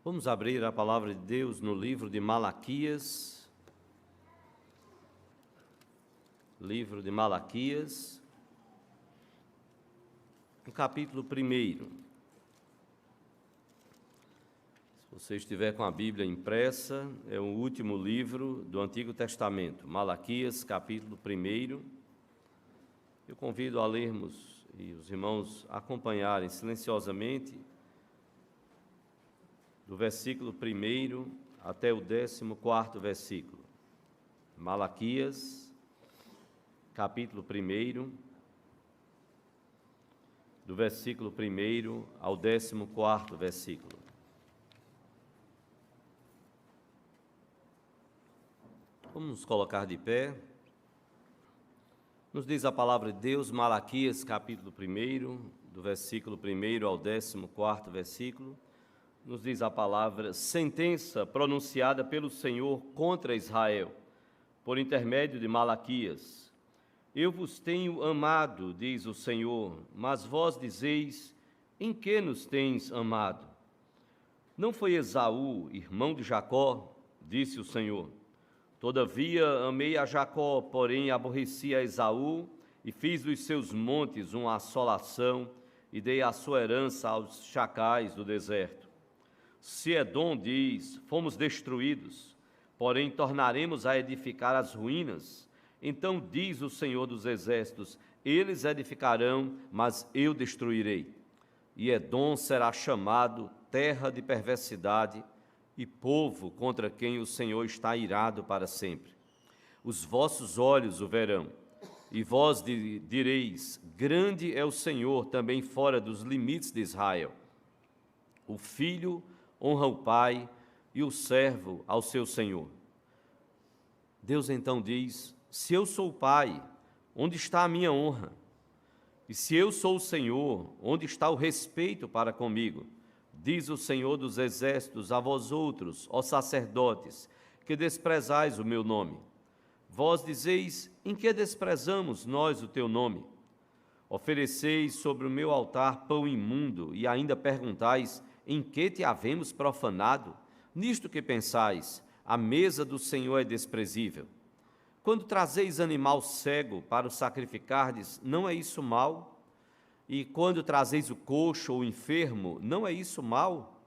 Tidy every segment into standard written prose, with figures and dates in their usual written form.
Vamos abrir a palavra de Deus no livro de Malaquias. Livro de Malaquias, no capítulo 1. Se você estiver com a Bíblia impressa, é o último livro do Antigo Testamento, Malaquias, capítulo 1. Eu convido a lermos e os irmãos acompanharem silenciosamente do versículo 1 até o 14º versículo. Malaquias, capítulo 1, do versículo 1 ao 14º versículo. Vamos nos colocar de pé. Nos diz a palavra de Deus, Malaquias, capítulo 1, do versículo 1 ao 14º versículo. Nos diz a palavra: sentença pronunciada pelo Senhor contra Israel, por intermédio de Malaquias. Eu vos tenho amado, diz o Senhor, mas vós dizeis: em que nos tens amado? Não foi Esaú, irmão de Jacó, disse o Senhor. Todavia amei a Jacó, porém aborreci a Esaú, e fiz dos seus montes uma assolação, e dei a sua herança aos chacais do deserto. Se Edom diz: fomos destruídos, porém tornaremos a edificar as ruínas, então diz o Senhor dos Exércitos: eles edificarão, mas eu destruirei. E Edom será chamado terra de perversidade e povo contra quem o Senhor está irado para sempre. Os vossos olhos o verão, e vós direis: grande é o Senhor também fora dos limites de Israel. O filho honra o pai e o servo ao seu senhor. Deus então diz: se eu sou o pai, onde está a minha honra? E se eu sou o Senhor, onde está o respeito para comigo? Diz o Senhor dos Exércitos a vós outros, ó sacerdotes, que desprezais o meu nome. Vós dizeis: em que desprezamos nós o teu nome? Ofereceis sobre o meu altar pão imundo, e ainda perguntais: em que te havemos profanado? Nisto que pensais: a mesa do Senhor é desprezível. Quando trazeis animal cego para o sacrificardes, não é isso mal? E quando trazeis o coxo ou o enfermo, não é isso mal?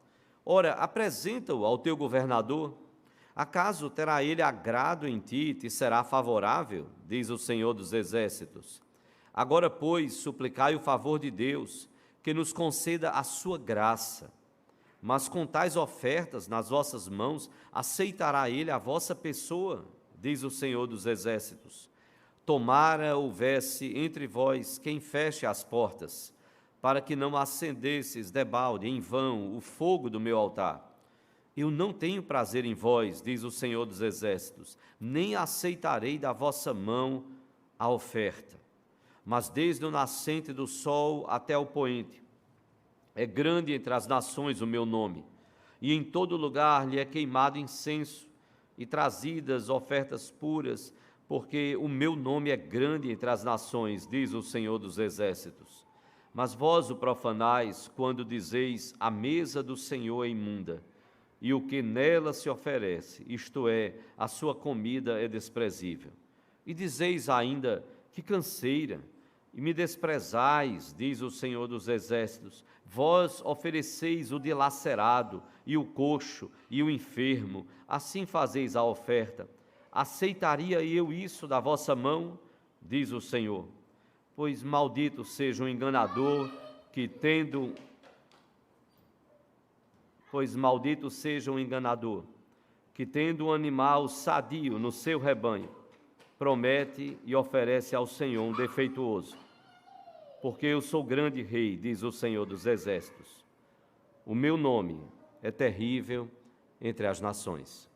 Ora, apresenta-o ao teu governador. Acaso terá ele agrado em ti e te será favorável? Diz o Senhor dos Exércitos. Agora, pois, suplicai o favor de Deus, que nos conceda a sua graça. Mas com tais ofertas nas vossas mãos, aceitará ele a vossa pessoa, diz o Senhor dos Exércitos. Tomara houvesse entre vós quem feche as portas, para que não acendesses debalde em vão o fogo do meu altar. Eu não tenho prazer em vós, diz o Senhor dos Exércitos, nem aceitarei da vossa mão a oferta. Mas desde o nascente do sol até o poente, é grande entre as nações o meu nome, e em todo lugar lhe é queimado incenso, e trazidas ofertas puras, porque o meu nome é grande entre as nações, diz o Senhor dos Exércitos. Mas vós o profanais, quando dizeis: a mesa do Senhor é imunda, e o que nela se oferece, isto é, a sua comida é desprezível. E dizeis ainda: que canseira! E me desprezais, diz o Senhor dos Exércitos. Vós ofereceis o dilacerado, e o coxo, e o enfermo, assim fazeis a oferta. Aceitaria eu isso da vossa mão? Diz o Senhor. Pois maldito seja o enganador que tendo... um animal sadio no seu rebanho, promete e oferece ao Senhor um defeituoso. Porque eu sou grande rei, diz o Senhor dos Exércitos. O meu nome é terrível entre as nações.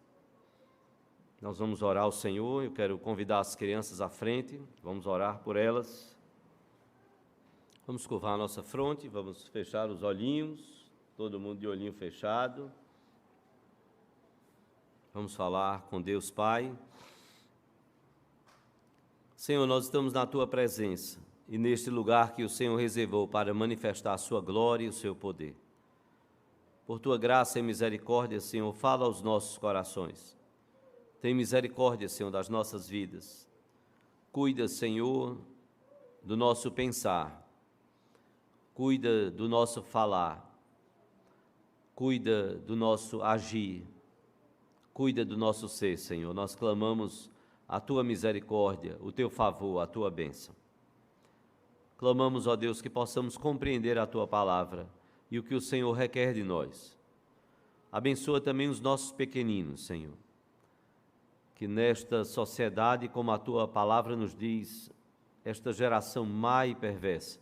Nós vamos orar ao Senhor. Eu quero convidar as crianças à frente. Vamos orar por elas. Vamos curvar a nossa fronte, vamos fechar os olhinhos, todo mundo de olhinho fechado. Vamos falar com Deus Pai. Senhor, nós estamos na Tua presença e neste lugar que o Senhor reservou para manifestar a Sua glória e o Seu poder. por tua graça e misericórdia, Senhor, fala aos nossos corações. Tem misericórdia, Senhor, das nossas vidas. Cuida, Senhor, do nosso pensar. Cuida do nosso falar. Cuida do nosso agir. Cuida do nosso ser, Senhor. Nós clamamos a tua misericórdia, o teu favor, a tua bênção. Clamamos, ó Deus, que possamos compreender a tua palavra e o que o Senhor requer de nós. Abençoa também os nossos pequeninos, Senhor. Que nesta sociedade, como a tua palavra nos diz, esta geração má e perversa,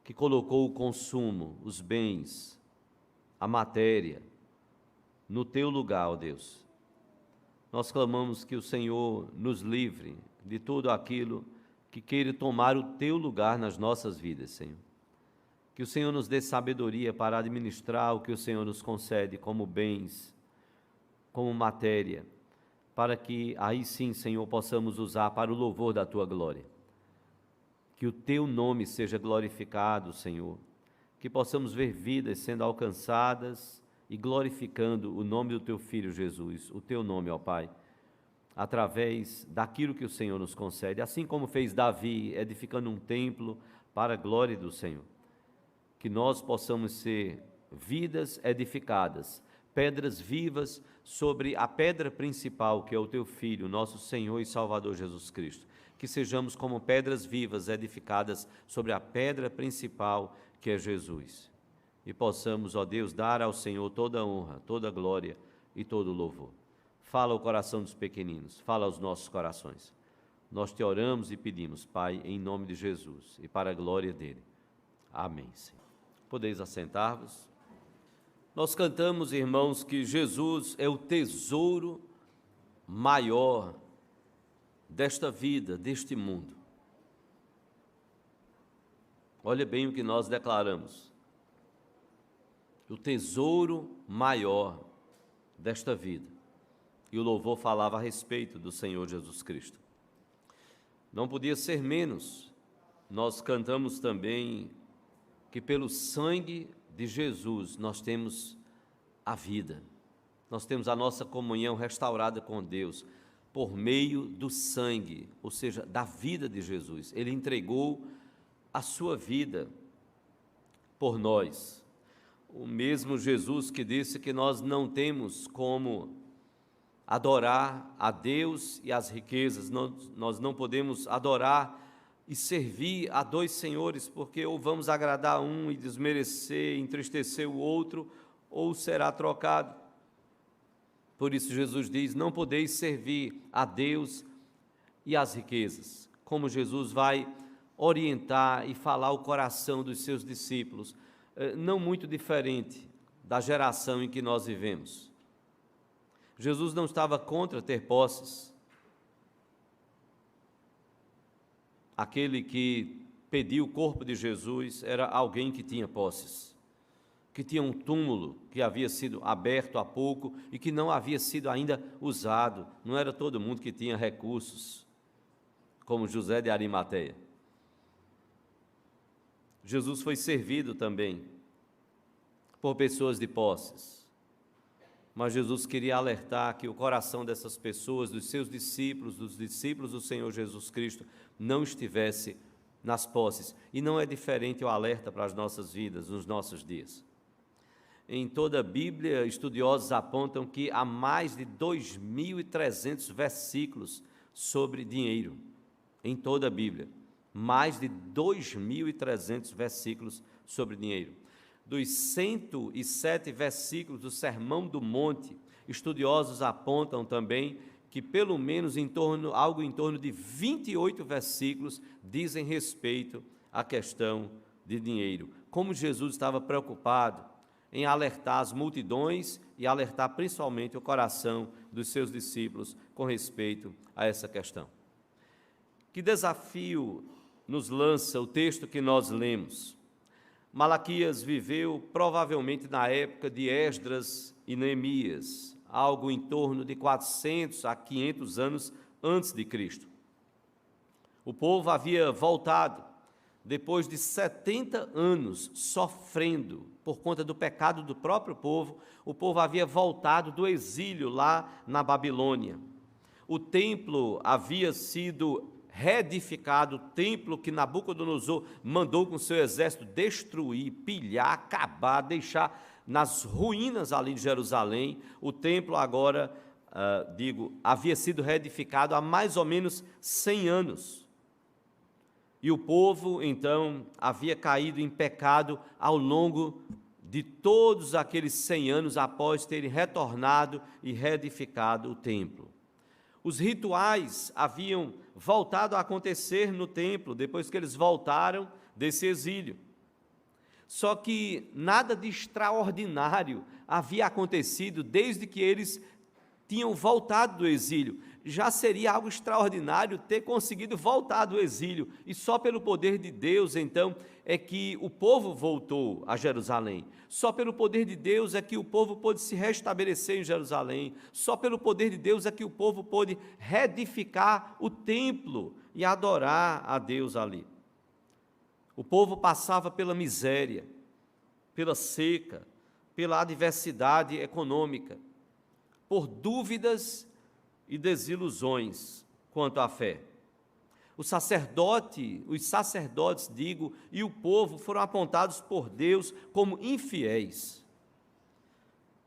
que colocou o consumo, os bens, a matéria, no teu lugar, ó Deus. Nós clamamos que o Senhor nos livre de tudo aquilo que queira tomar o teu lugar nas nossas vidas, Senhor. Que o Senhor nos dê sabedoria para administrar o que o Senhor nos concede como bens, como matéria, para que aí sim, Senhor, possamos usar para o louvor da tua glória. Que o teu nome seja glorificado, Senhor. Que possamos ver vidas sendo alcançadas e glorificando o nome do teu Filho Jesus, o teu nome, ó Pai, através daquilo que o Senhor nos concede, assim como fez Davi, edificando um templo para a glória do Senhor. Que nós possamos ser vidas edificadas, pedras vivas sobre a pedra principal, que é o teu Filho, nosso Senhor e Salvador Jesus Cristo. Que sejamos como pedras vivas edificadas sobre a pedra principal, que é Jesus. E possamos, ó Deus, dar ao Senhor toda a honra, toda a glória e todo o louvor. Fala ao coração dos pequeninos, fala aos nossos corações. Nós te oramos e pedimos, Pai, em nome de Jesus e para a glória dele. Amém, Senhor. Podeis assentar-vos. Nós cantamos, irmãos, que Jesus é o tesouro maior desta vida, deste mundo. Olha bem o que nós declaramos. O tesouro maior desta vida. E o louvor falava a respeito do Senhor Jesus Cristo. Não podia ser menos. Nós cantamos também que pelo sangue de Jesus nós temos a vida. Nós temos a nossa comunhão restaurada com Deus por meio do sangue, ou seja, da vida de Jesus. Ele entregou a sua vida por nós. O mesmo Jesus que disse que nós não temos como adorar a Deus e as riquezas, nós não podemos adorar e servir a dois senhores, porque ou vamos agradar um e desmerecer, entristecer o outro, ou será trocado. Por isso Jesus diz, não podeis servir a Deus e as riquezas. Como Jesus vai orientar e falar o coração dos seus discípulos, não muito diferente da geração em que nós vivemos. Jesus não estava contra ter posses. Aquele que pediu o corpo de Jesus era alguém que tinha posses, que tinha um túmulo que havia sido aberto há pouco e que não havia sido ainda usado. Não era todo mundo que tinha recursos, como José de Arimateia. Jesus foi servido também por pessoas de posses. Mas Jesus queria alertar que o coração dessas pessoas, dos seus discípulos, dos discípulos do Senhor Jesus Cristo, não estivesse nas posses. E não é diferente o alerta para as nossas vidas, nos nossos dias. Em toda a Bíblia, estudiosos apontam que há mais de 2.300 versículos sobre dinheiro. Em toda a Bíblia, mais de 2.300 versículos sobre dinheiro. Dos 107 versículos do Sermão do Monte, estudiosos apontam também que pelo menos algo em torno de 28 versículos dizem respeito à questão de dinheiro. Como Jesus estava preocupado em alertar as multidões e alertar principalmente o coração dos seus discípulos com respeito a essa questão. Que desafio nos lança o texto que nós lemos? Malaquias viveu provavelmente na época de Esdras e Neemias, algo em torno de 400 a 500 anos antes de Cristo. O povo havia voltado depois de 70 anos sofrendo por conta do pecado do próprio povo, o povo havia voltado do exílio lá na Babilônia. O templo havia sido reedificado, o templo que Nabucodonosor mandou com seu exército destruir, pilhar, acabar, deixar nas ruínas ali de Jerusalém. O templo agora, havia sido reedificado há mais ou menos 100 anos. E o povo, então, havia caído em pecado ao longo de todos aqueles 100 anos após terem retornado e reedificado o templo. Os rituais haviam voltado a acontecer no templo, depois que eles voltaram desse exílio. Só que nada de extraordinário havia acontecido desde que eles tinham voltado do exílio. Já seria algo extraordinário ter conseguido voltar do exílio, e só pelo poder de Deus, então, é que o povo voltou a Jerusalém. Só pelo poder de Deus é que o povo pôde se restabelecer em Jerusalém. Só pelo poder de Deus é que o povo pôde reedificar o templo e adorar a Deus ali. O povo passava pela miséria, pela seca, pela adversidade econômica, por dúvidas e desilusões quanto à fé. Os sacerdotes, e o povo foram apontados por Deus como infiéis.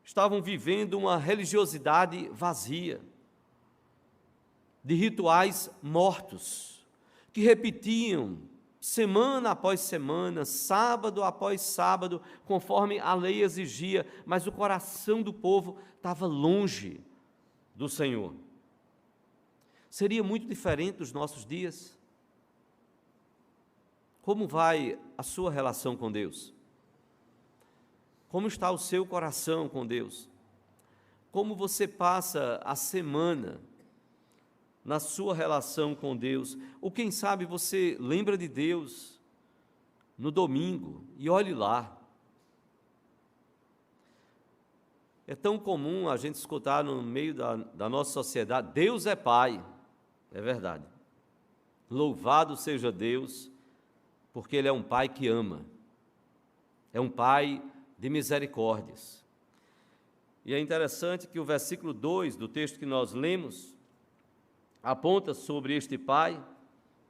Estavam vivendo uma religiosidade vazia, de rituais mortos, que repetiam semana após semana, sábado após sábado, conforme a lei exigia, mas o coração do povo estava longe do Senhor. Seria muito diferente dos nossos dias? Como vai a sua relação com Deus? Como está o seu coração com Deus? Como você passa a semana na sua relação com Deus? Ou quem sabe você lembra de Deus no domingo e olhe lá. É tão comum a gente escutar no meio da nossa sociedade: Deus é Pai. É verdade. Louvado seja Deus, porque Ele é um Pai que ama. É um Pai de misericórdias. E é interessante que o versículo 2 do texto que nós lemos aponta sobre este Pai.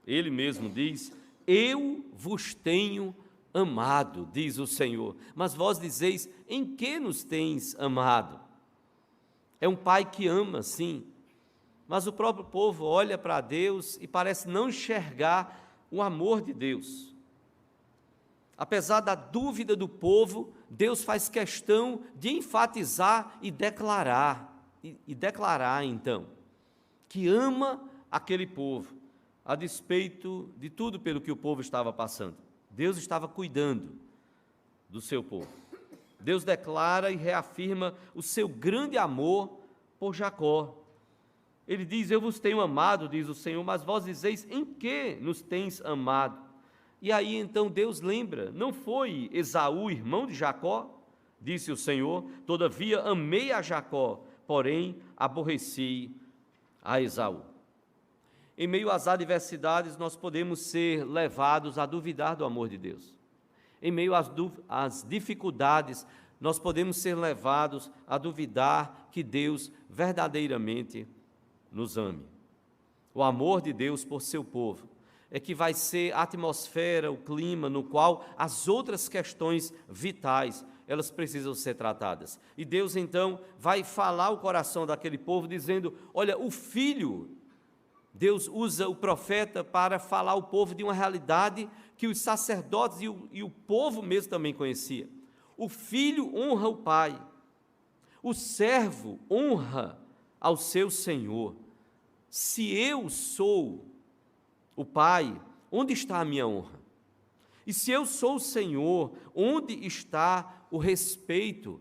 Ele mesmo diz: eu vos tenho amado, diz o Senhor. Mas vós dizeis: em que nos tens amado? É um Pai que ama, sim, mas o próprio povo olha para Deus e parece não enxergar o amor de Deus. Apesar da dúvida do povo, Deus faz questão de enfatizar e declarar, então, que ama aquele povo, a despeito de tudo pelo que o povo estava passando. Deus estava cuidando do seu povo. Deus declara e reafirma o seu grande amor por Jacó. Ele diz: eu vos tenho amado, diz o Senhor, mas vós dizeis: em que nos tens amado? E aí então Deus lembra: não foi Esaú, irmão de Jacó? Disse o Senhor: todavia amei a Jacó, porém aborreci a Esaú. Em meio às adversidades, nós podemos ser levados a duvidar do amor de Deus. Em meio às dificuldades, nós podemos ser levados a duvidar que Deus verdadeiramente nos ame. O amor de Deus por seu povo é que vai ser a atmosfera, o clima no qual as outras questões vitais, elas precisam ser tratadas. E Deus então vai falar o coração daquele povo dizendo: olha, o filho, Deus usa o profeta para falar ao povo de uma realidade que os sacerdotes e o povo mesmo também conhecia. O filho honra o pai, o servo honra ao seu senhor. Se eu sou o pai, onde está a minha honra? E se eu sou o Senhor, onde está o respeito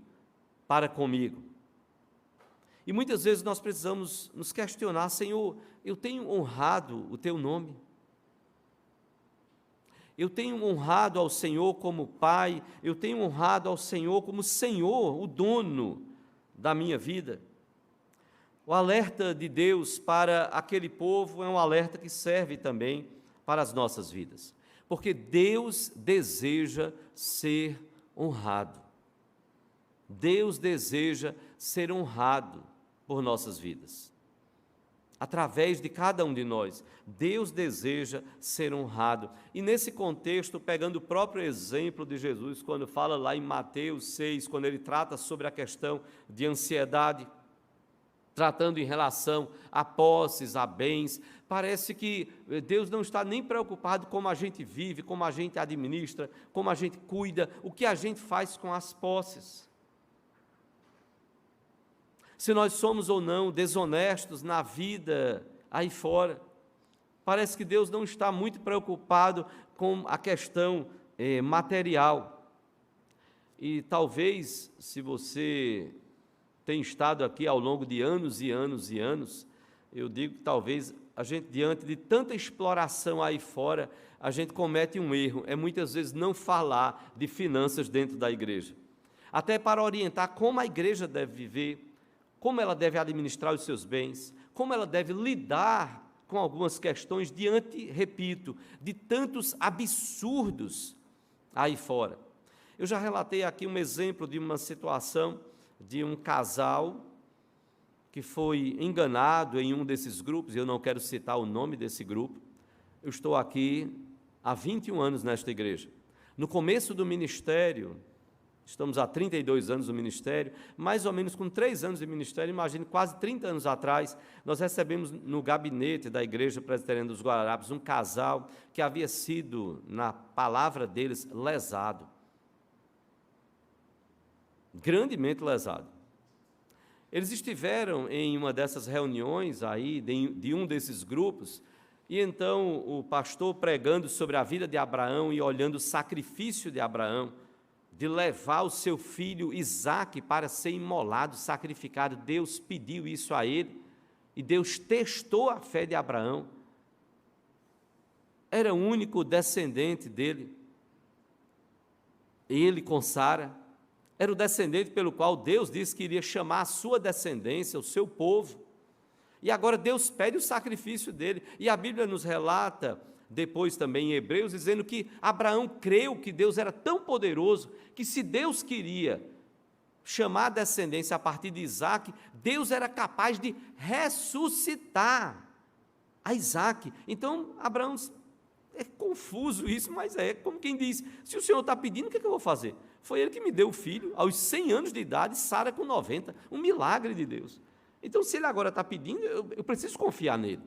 para comigo? E muitas vezes nós precisamos nos questionar: Senhor, eu tenho honrado o teu nome? Eu tenho honrado ao Senhor como Pai? Eu tenho honrado ao Senhor como Senhor, o dono da minha vida? O alerta de Deus para aquele povo é um alerta que serve também para as nossas vidas. porque Deus deseja ser honrado. Deus deseja ser honrado por nossas vidas. Através de cada um de nós, Deus deseja ser honrado. E nesse contexto, pegando o próprio exemplo de Jesus, quando fala lá em Mateus 6, quando ele trata sobre a questão de ansiedade, tratando em relação a posses, a bens, parece que Deus não está nem preocupado como a gente vive, como a gente administra, como a gente cuida, o que a gente faz com as posses. Se nós somos ou não desonestos na vida aí fora, parece que Deus não está muito preocupado com a questão material. E talvez, se você tem estado aqui ao longo de anos e anos e anos, eu digo que talvez a gente, diante de tanta exploração aí fora, a gente comete um erro, é muitas vezes não falar de finanças dentro da igreja. Até para orientar como a igreja deve viver, como ela deve administrar os seus bens, como ela deve lidar com algumas questões diante, repito, de tantos absurdos aí fora. Eu já relatei aqui um exemplo de uma situação de um casal que foi enganado em um desses grupos, eu não quero citar o nome desse grupo. Eu estou aqui há 21 anos nesta igreja. No começo do ministério, estamos há 32 anos no ministério, mais ou menos com 3 anos de ministério, imagine, quase 30 anos atrás, nós recebemos no gabinete da Igreja Presbiteriana dos Guararapes um casal que havia sido, na palavra deles, lesado. Grandemente lesado. Eles estiveram em uma dessas reuniões aí, de um desses grupos, e então o pastor pregando sobre a vida de Abraão e olhando o sacrifício de Abraão, de levar o seu filho Isaque para ser imolado, sacrificado. Deus pediu isso a ele, e Deus testou a fé de Abraão. Era o único descendente dele, ele com Sara. Era o descendente pelo qual Deus disse que iria chamar a sua descendência, o seu povo. E agora Deus pede o sacrifício dele. E a Bíblia nos relata, depois também em Hebreus, dizendo que Abraão creu que Deus era tão poderoso, que se Deus queria chamar a descendência a partir de Isaque, Deus era capaz de ressuscitar a Isaque. Então, Abraão, é confuso isso, mas é como quem diz, se o Senhor está pedindo, o que eu vou fazer? Foi Ele que me deu o filho, aos 100 anos de idade, Sara com 90, um milagre de Deus. Então, se Ele agora está pedindo, eu preciso confiar nele.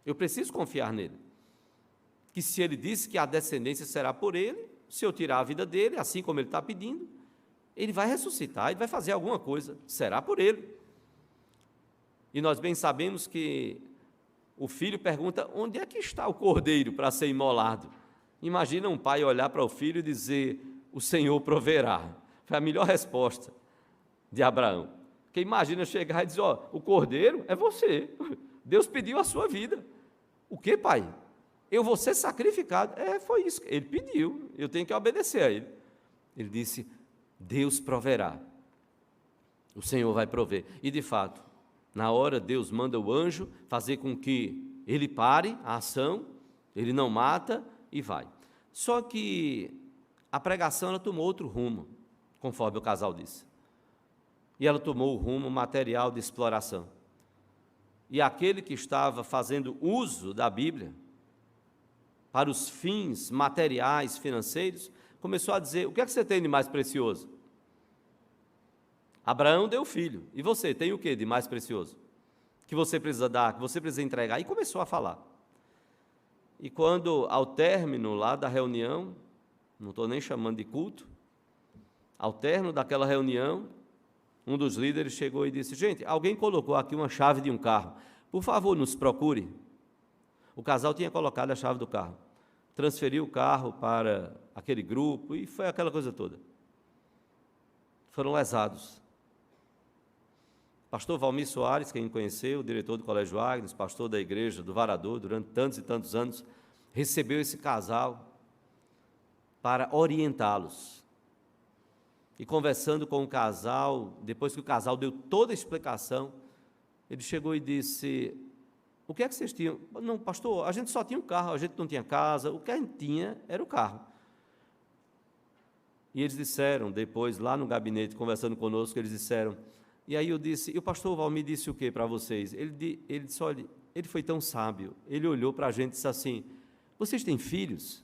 Eu preciso confiar nele. Que se Ele disse que a descendência será por Ele, se eu tirar a vida dele, assim como Ele está pedindo, Ele vai ressuscitar, Ele vai fazer alguma coisa, será por Ele. E nós bem sabemos que o filho pergunta, onde é que está o cordeiro para ser imolado? Imagina um pai olhar para o filho e dizer, o Senhor proverá. Foi a melhor resposta de Abraão. Porque imagina chegar e dizer, o cordeiro é você, Deus pediu a sua vida. O que, pai? Eu vou ser sacrificado. Foi isso, ele pediu, eu tenho que obedecer a ele. Ele disse, Deus proverá, o Senhor vai prover. E de fato, na hora Deus manda o anjo fazer com que ele pare a ação, ele não mata e vai. Só que a pregação ela tomou outro rumo, conforme o casal disse. E ela tomou o rumo material de exploração. E aquele que estava fazendo uso da Bíblia para os fins materiais, financeiros, começou a dizer, o que é que você tem de mais precioso? Abraão deu filho, e você tem o que de mais precioso? Que você precisa dar, que você precisa entregar? E começou a falar. E quando, ao término lá da reunião, não estou nem chamando de culto, ao término daquela reunião, um dos líderes chegou e disse, gente, alguém colocou aqui uma chave de um carro, por favor, nos procure. O casal tinha colocado a chave do carro, transferiu o carro para aquele grupo e foi aquela coisa toda. Foram lesados. Pastor Valmir Soares, quem conheceu, diretor do Colégio Agnes, pastor da igreja do Varador, durante tantos e tantos anos, recebeu esse casal para orientá-los. E conversando com o casal, depois que o casal deu toda a explicação, ele chegou e disse, O que é que vocês tinham? Não, pastor, a gente só tinha um carro, a gente não tinha casa, o que a gente tinha era o carro. E eles disseram, depois, lá no gabinete, conversando conosco, eles disseram, e aí eu disse, e o pastor Valmir disse o que para vocês? Ele disse, olha, ele foi tão sábio, ele olhou para a gente e disse assim, vocês têm filhos?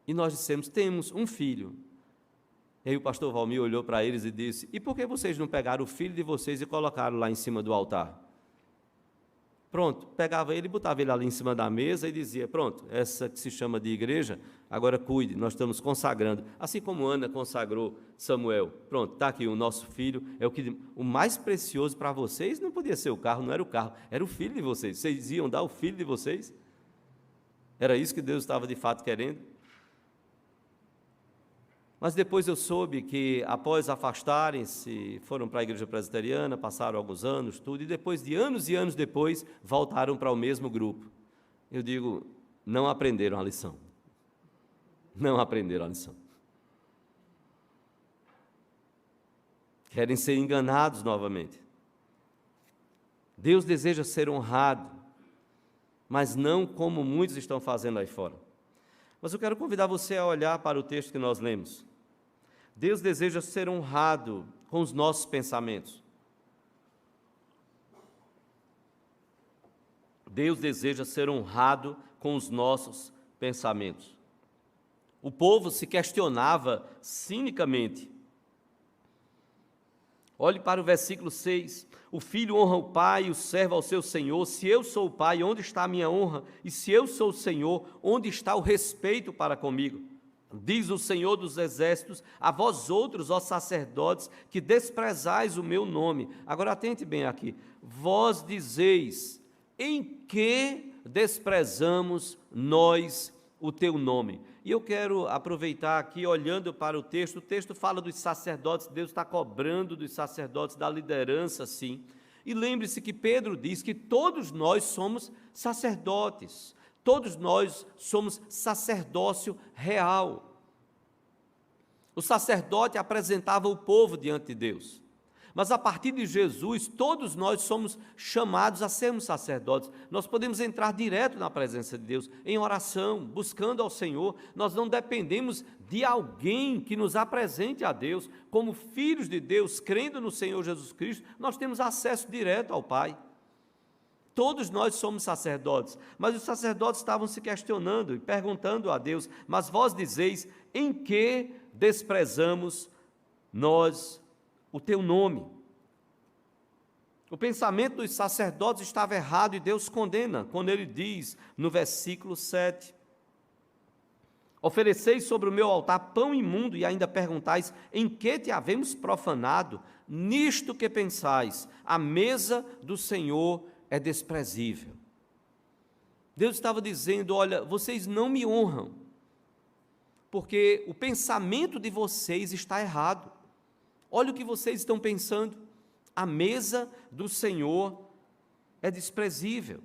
E nós dissemos, temos um filho. E aí o pastor Valmir olhou para eles e disse, e por que vocês não pegaram o filho de vocês e colocaram lá em cima do altar? Pronto, pegava ele, botava ele ali em cima da mesa e dizia, pronto, essa que se chama de igreja, agora cuide, nós estamos consagrando. Assim como Ana consagrou Samuel, pronto, está aqui o nosso filho, o mais precioso para vocês não podia ser o carro, não era o carro, era o filho de vocês. Vocês iam dar o filho de vocês? Era isso que Deus estava de fato querendo? Mas depois eu soube que, após afastarem-se, foram para a igreja presbiteriana, passaram alguns anos, tudo, e depois de anos e anos depois, voltaram para o mesmo grupo. Eu digo, não aprenderam a lição. Não aprenderam a lição. Querem ser enganados novamente. Deus deseja ser honrado, mas não como muitos estão fazendo aí fora. Mas eu quero convidar você a olhar para o texto que nós lemos. Deus deseja ser honrado com os nossos pensamentos. Deus deseja ser honrado com os nossos pensamentos. O povo se questionava cinicamente. Olhe para o versículo 6. O filho honra o pai e o servo ao seu senhor. Se eu sou o pai, onde está a minha honra? E se eu sou o senhor, onde está o respeito para comigo? Diz o Senhor dos Exércitos, a vós outros, ó sacerdotes, que desprezais o meu nome. Agora atente bem aqui. Vós dizeis, em que desprezamos nós o teu nome? E eu quero aproveitar aqui, olhando para o texto fala dos sacerdotes, Deus está cobrando dos sacerdotes, da liderança, sim. E lembre-se que Pedro diz que todos nós somos sacerdotes. Todos nós somos sacerdócio real. O sacerdote apresentava o povo diante de Deus. Mas a partir de Jesus, todos nós somos chamados a sermos sacerdotes. Nós podemos entrar direto na presença de Deus, em oração, buscando ao Senhor. Nós não dependemos de alguém que nos apresente a Deus. Como filhos de Deus, crendo no Senhor Jesus Cristo, nós temos acesso direto ao Pai. Todos nós somos sacerdotes, mas os sacerdotes estavam se questionando e perguntando a Deus, mas vós dizeis, em que desprezamos nós o teu nome? O pensamento dos sacerdotes estava errado e Deus condena, quando ele diz no versículo 7, ofereceis sobre o meu altar pão imundo e ainda perguntais, em que te havemos profanado? Nisto que pensais, a mesa do Senhor é desprezível. Deus estava dizendo, olha, vocês não me honram, porque o pensamento de vocês está errado. Olha o que vocês estão pensando, a mesa do Senhor é desprezível.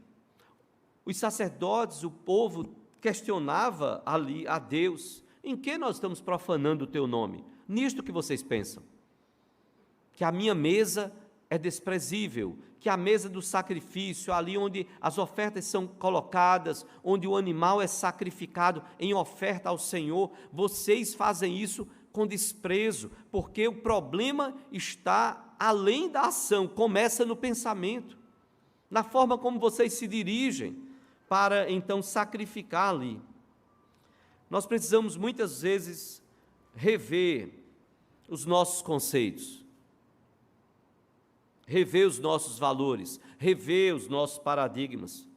Os sacerdotes, o povo, questionava ali a Deus, em que nós estamos profanando o teu nome? Nisto que vocês pensam, que a minha mesa é desprezível, que a mesa do sacrifício, ali onde as ofertas são colocadas, onde o animal é sacrificado em oferta ao Senhor, vocês fazem isso com desprezo, porque o problema está além da ação, começa no pensamento, na forma como vocês se dirigem para então sacrificar ali. Nós precisamos muitas vezes rever os nossos conceitos, rever os nossos valores, rever os nossos paradigmas.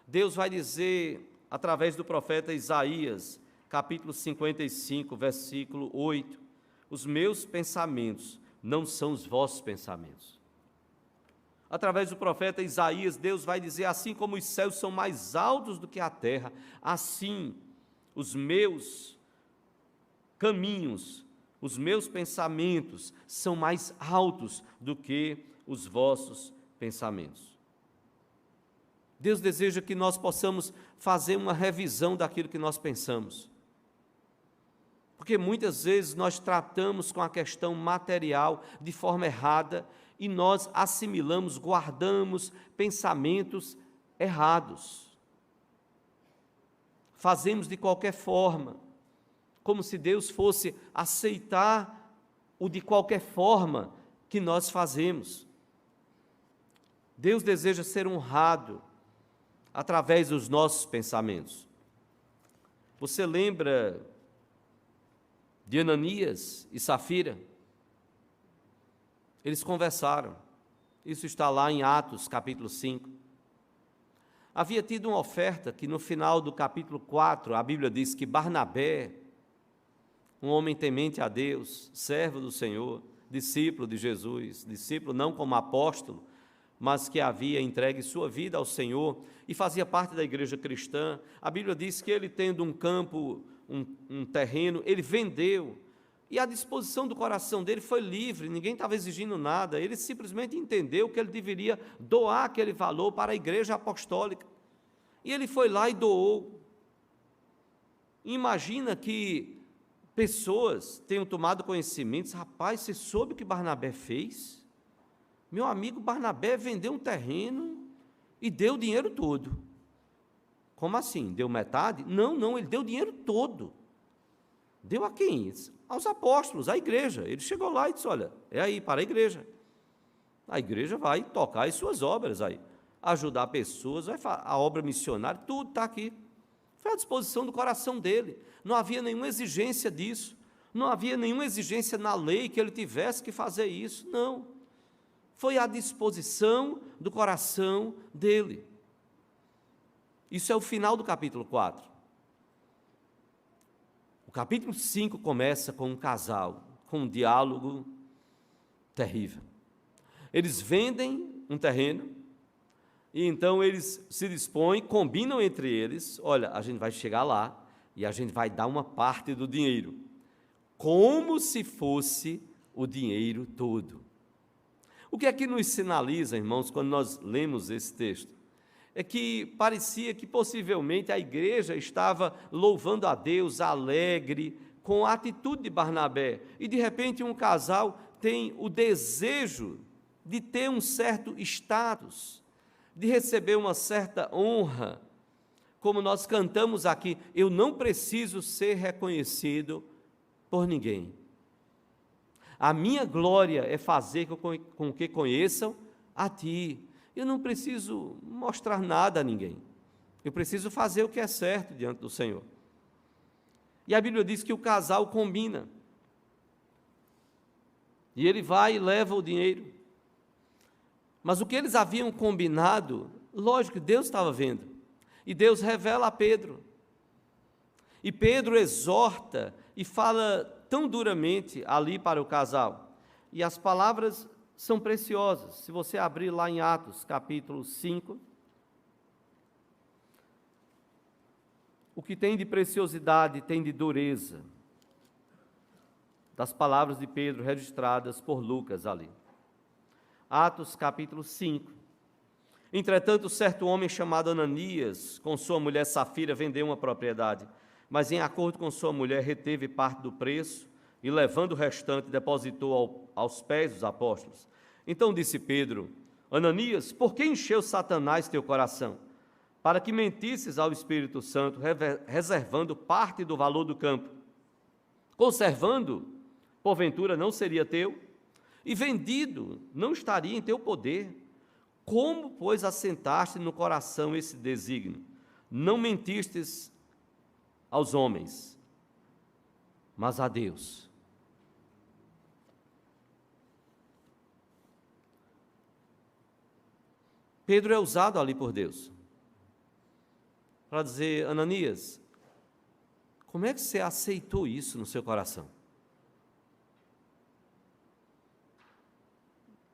Deus vai dizer, através do profeta Isaías, capítulo 55, versículo 8, os meus pensamentos não são os vossos pensamentos. Através do profeta Isaías, Deus vai dizer, assim como os céus são mais altos do que a terra, assim os meus caminhos, os meus pensamentos são mais altos do que os vossos pensamentos. Deus deseja que nós possamos fazer uma revisão daquilo que nós pensamos. Porque muitas vezes nós tratamos com a questão material de forma errada e nós assimilamos, guardamos pensamentos errados. Fazemos de qualquer forma, como se Deus fosse aceitar o de qualquer forma que nós fazemos. Deus deseja ser honrado através dos nossos pensamentos. Você lembra de Ananias e Safira? Eles conversaram. Isso está lá em Atos, capítulo 5. Havia tido uma oferta que no final do capítulo 4, a Bíblia diz que Barnabé, um homem temente a Deus, servo do Senhor, discípulo de Jesus, discípulo não como apóstolo, mas que havia entregue sua vida ao Senhor e fazia parte da igreja cristã. A Bíblia diz que ele, tendo um campo, um terreno, ele vendeu, e a disposição do coração dele foi livre, ninguém estava exigindo nada, ele simplesmente entendeu que ele deveria doar aquele valor para a igreja apostólica, e ele foi lá e doou. Imagina que pessoas tenham tomado conhecimento, rapaz, você soube o que Barnabé fez? Meu amigo Barnabé vendeu um terreno e deu o dinheiro todo. Como assim? Deu metade? Não, ele deu o dinheiro todo. Deu a quem? Aos apóstolos, à igreja. Ele chegou lá e disse, olha, é aí, para a igreja. A igreja vai tocar as suas obras aí, ajudar pessoas, a obra missionária, tudo está aqui. Foi à disposição do coração dele. Não havia nenhuma exigência disso. Não havia nenhuma exigência na lei que ele tivesse que fazer isso. Não. Foi à disposição do coração dele. Isso é o final do capítulo 4. O capítulo 5 começa com um casal, com um diálogo terrível. Eles vendem um terreno, e então eles se dispõem, combinam entre eles, olha, a gente vai chegar lá, e a gente vai dar uma parte do dinheiro, como se fosse o dinheiro todo. O que é que nos sinaliza, irmãos, quando nós lemos esse texto? É que parecia que possivelmente a igreja estava louvando a Deus, alegre, com a atitude de Barnabé, e de repente um casal tem o desejo de ter um certo status, de receber uma certa honra, como nós cantamos aqui, eu não preciso ser reconhecido por ninguém. A minha glória é fazer com que conheçam a Ti. Eu não preciso mostrar nada a ninguém. Eu preciso fazer o que é certo diante do Senhor. E a Bíblia diz que o casal combina. E ele vai e leva o dinheiro. Mas o que eles haviam combinado, lógico, Deus estava vendo. E Deus revela a Pedro. E Pedro exorta e fala tão duramente ali para o casal. E as palavras são preciosas. Se você abrir lá em Atos, capítulo 5, o que tem de preciosidade tem de dureza, das palavras de Pedro registradas por Lucas ali. Atos, capítulo 5. Entretanto, certo homem chamado Ananias, com sua mulher Safira, vendeu uma propriedade, mas em acordo com sua mulher reteve parte do preço, e levando o restante, depositou aos pés dos apóstolos. Então disse Pedro, Ananias, por que encheu Satanás teu coração? Para que mentisses ao Espírito Santo, reservando parte do valor do campo. Conservando, porventura não seria teu? E vendido, não estaria em teu poder? Como, pois, assentaste no coração esse desígnio? Não mentistes aos homens, mas a Deus. Pedro é usado ali por Deus para dizer, Ananias, como é que você aceitou isso no seu coração?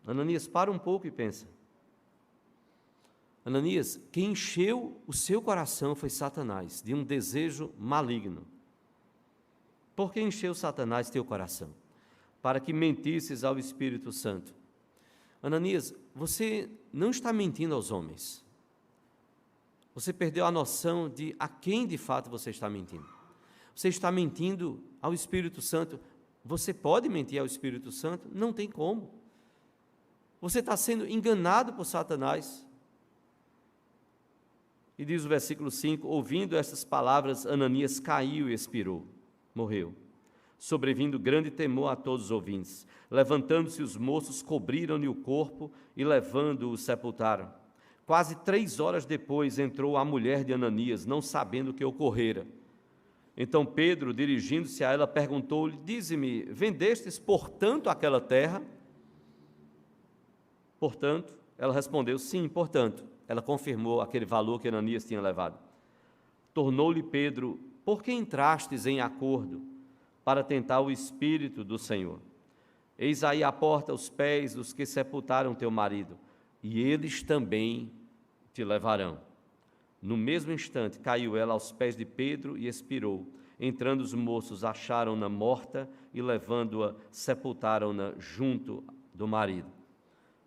Ananias, para um pouco e pensa. Ananias, quem encheu o seu coração foi Satanás, de um desejo maligno. Por que encheu Satanás teu coração? Para que mentisses ao Espírito Santo. Ananias, você não está mentindo aos homens. Você perdeu a noção de a quem de fato você está mentindo. Você está mentindo ao Espírito Santo. Você pode mentir ao Espírito Santo? Não tem como. Você está sendo enganado por Satanás. E diz o versículo 5, ouvindo estas palavras, Ananias caiu e expirou, morreu. Sobrevindo grande temor a todos os ouvintes. Levantando-se os moços, cobriram-lhe o corpo e levando-o sepultaram. Quase 3 horas depois entrou a mulher de Ananias, não sabendo o que ocorrera. Então Pedro, dirigindo-se a ela, perguntou-lhe, dize-me, vendestes portanto aquela terra? Portanto, ela respondeu, sim, portanto. Ela confirmou aquele valor que Ananias tinha levado. Tornou-lhe Pedro, por que entrastes em acordo para tentar o Espírito do Senhor? Eis aí à porta os pés dos que sepultaram teu marido, e eles também te levarão. No mesmo instante caiu ela aos pés de Pedro e expirou. Entrando os moços, acharam-na morta e levando-a, sepultaram-na junto do marido.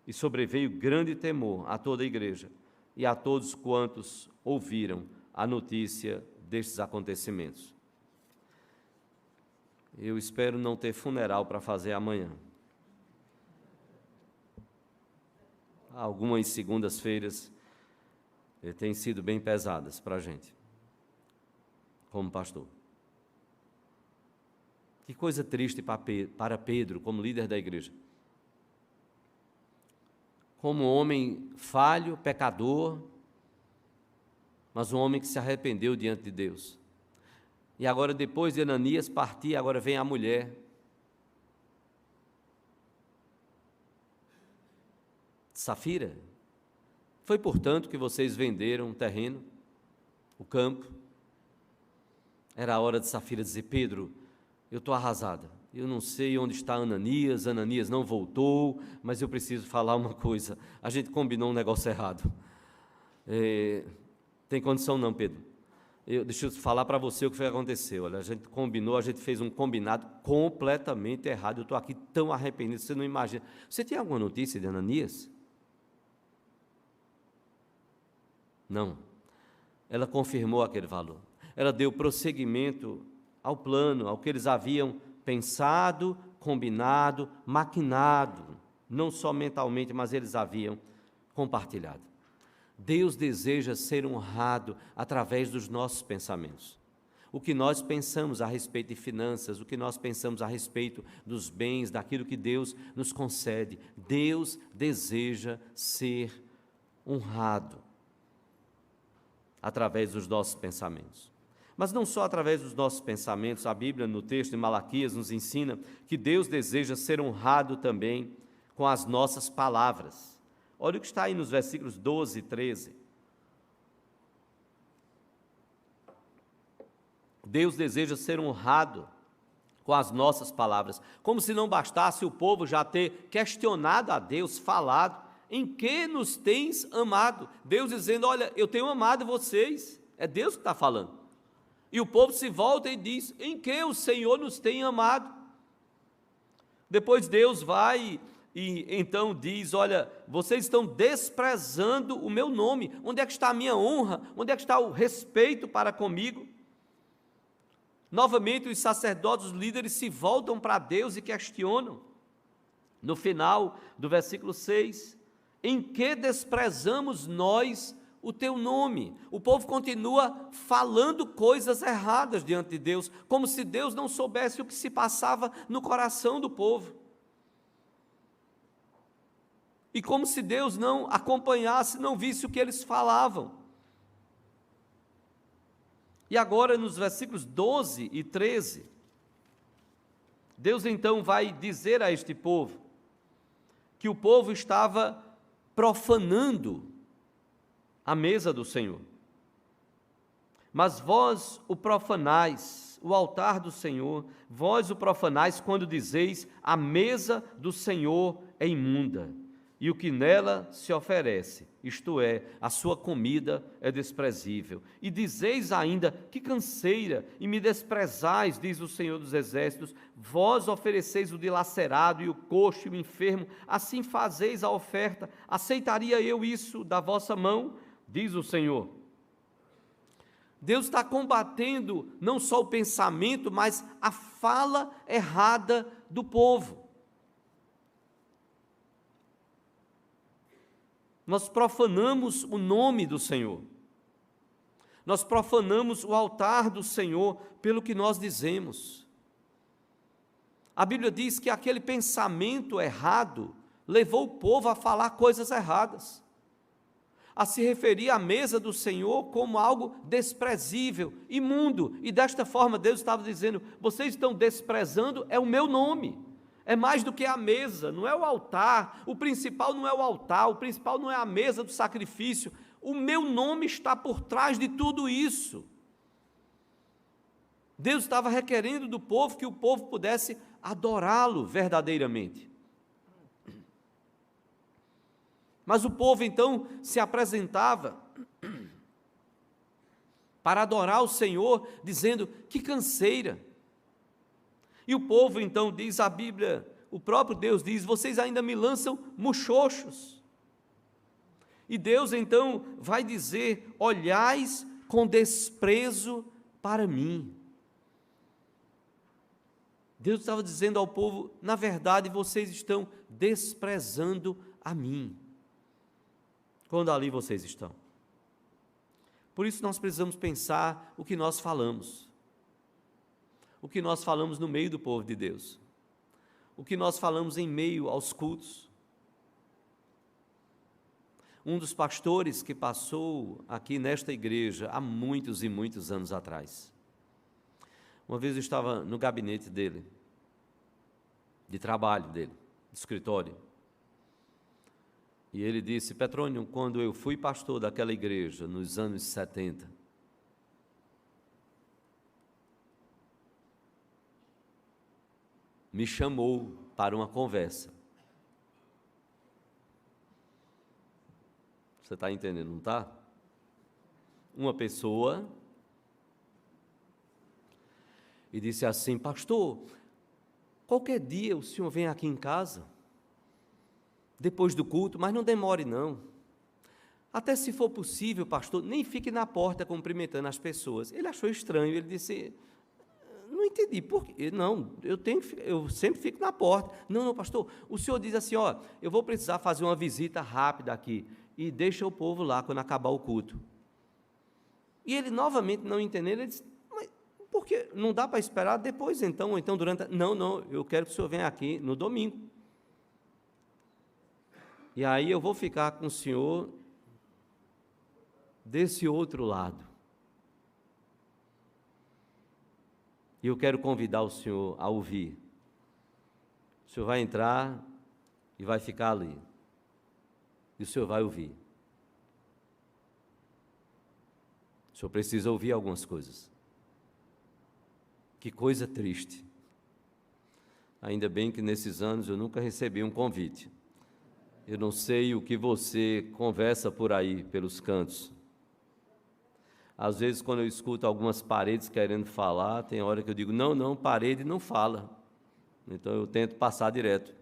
E sobreveio grande temor a toda a igreja e a todos quantos ouviram a notícia destes acontecimentos. Eu espero não ter funeral para fazer amanhã. Algumas segundas-feiras têm sido bem pesadas para a gente, como pastor. Que coisa triste para Pedro, como líder da igreja. Como um homem falho, pecador, mas um homem que se arrependeu diante de Deus. E agora, depois de Ananias partir, agora vem a mulher. Safira, foi portanto que vocês venderam o terreno, o campo. Era a hora de Safira dizer, Pedro, eu estou arrasada. Eu não sei onde está Ananias não voltou, mas eu preciso falar uma coisa. A gente combinou um negócio errado. Tem condição não, Pedro. Deixa eu falar para você o que foi que aconteceu. Olha, a gente combinou, a gente fez um combinado completamente errado. Eu estou aqui tão arrependido, você não imagina. Você tem alguma notícia de Ananias? Não. Ela confirmou aquele valor. Ela deu prosseguimento ao plano, ao que eles haviam pensado, combinado, maquinado, não só mentalmente, mas eles haviam compartilhado. Deus deseja ser honrado através dos nossos pensamentos. O que nós pensamos a respeito de finanças, o que nós pensamos a respeito dos bens, daquilo que Deus nos concede. Deus deseja ser honrado através dos nossos pensamentos. Mas não só através dos nossos pensamentos, a Bíblia, no texto de Malaquias, nos ensina que Deus deseja ser honrado também com as nossas palavras. Olha o que está aí nos versículos 12 e 13. Deus deseja ser honrado com as nossas palavras, como se não bastasse o povo já ter questionado a Deus, falado, em que nos tens amado? Deus dizendo, olha, eu tenho amado vocês, é Deus que está falando. E o povo se volta e diz, em que o Senhor nos tem amado? Depois Deus vai e então diz, olha, vocês estão desprezando o meu nome, onde é que está a minha honra? Onde é que está o respeito para comigo? Novamente os sacerdotes, os líderes se voltam para Deus e questionam. No final do versículo 6, em que desprezamos nós o teu nome? O povo continua falando coisas erradas diante de Deus, como se Deus não soubesse o que se passava no coração do povo. E como se Deus não acompanhasse, não visse o que eles falavam. E agora, nos versículos 12 e 13, Deus então vai dizer a este povo que o povo estava profanando a mesa do Senhor. Mas vós o profanais, o altar do Senhor, vós o profanais quando dizeis, a mesa do Senhor é imunda, e o que nela se oferece, isto é, a sua comida é desprezível. E dizeis ainda, que canseira, e me desprezais, diz o Senhor dos Exércitos, vós ofereceis o dilacerado e o coxo e o enfermo, assim fazeis a oferta, aceitaria eu isso da vossa mão? Diz o Senhor. Deus está combatendo não só o pensamento, mas a fala errada do povo. Nós profanamos o nome do Senhor. nós profanamos o altar do Senhor pelo que nós dizemos. A Bíblia diz que aquele pensamento errado levou o povo a falar coisas erradas, a se referir à mesa do Senhor como algo desprezível, imundo, e desta forma Deus estava dizendo: vocês estão desprezando o meu nome, é mais do que a mesa, não é o altar, o principal não é o altar, o principal não é a mesa do sacrifício, o meu nome está por trás de tudo isso. Deus estava requerendo do povo que o povo pudesse adorá-lo verdadeiramente. Mas o povo então se apresentava para adorar o Senhor, dizendo: que canseira. E o povo então, diz a Bíblia, o próprio Deus diz: vocês ainda me lançam muxoxos. E Deus então vai dizer: olhais com desprezo para mim. Deus estava dizendo ao povo: na verdade vocês estão desprezando a mim, quando ali vocês estão. Por isso nós precisamos pensar o que nós falamos. O que nós falamos no meio do povo de Deus. O que nós falamos em meio aos cultos. Um dos pastores que passou aqui nesta igreja há muitos e muitos anos atrás. Uma vez eu estava no gabinete dele, de trabalho dele, de escritório. E ele disse: Petrônio, quando eu fui pastor daquela igreja, nos anos 70, me chamou para uma conversa. Você está entendendo, não está? Uma pessoa, e disse assim: pastor, qualquer dia o senhor vem aqui em casa, depois do culto, mas não demore não. Até se for possível, pastor, nem fique na porta cumprimentando as pessoas. Ele achou estranho, ele disse: não entendi, por quê? Não, eu sempre fico na porta. Não, pastor, o senhor diz assim: ó, eu vou precisar fazer uma visita rápida aqui, e deixa o povo lá quando acabar o culto. E ele novamente não entendendo, ele disse: mas por que não dá para esperar depois então, ou então durante... Não, eu quero que o senhor venha aqui no domingo. E aí eu vou ficar com o senhor desse outro lado. E eu quero convidar o senhor a ouvir. O senhor vai entrar e vai ficar ali. E o senhor vai ouvir. O senhor precisa ouvir algumas coisas. Que coisa triste. Ainda bem que nesses anos eu nunca recebi um convite. Eu não sei o que você conversa por aí, pelos cantos. Às vezes, quando eu escuto algumas paredes querendo falar, tem hora que eu digo: não, parede não fala. Então eu tento passar direto.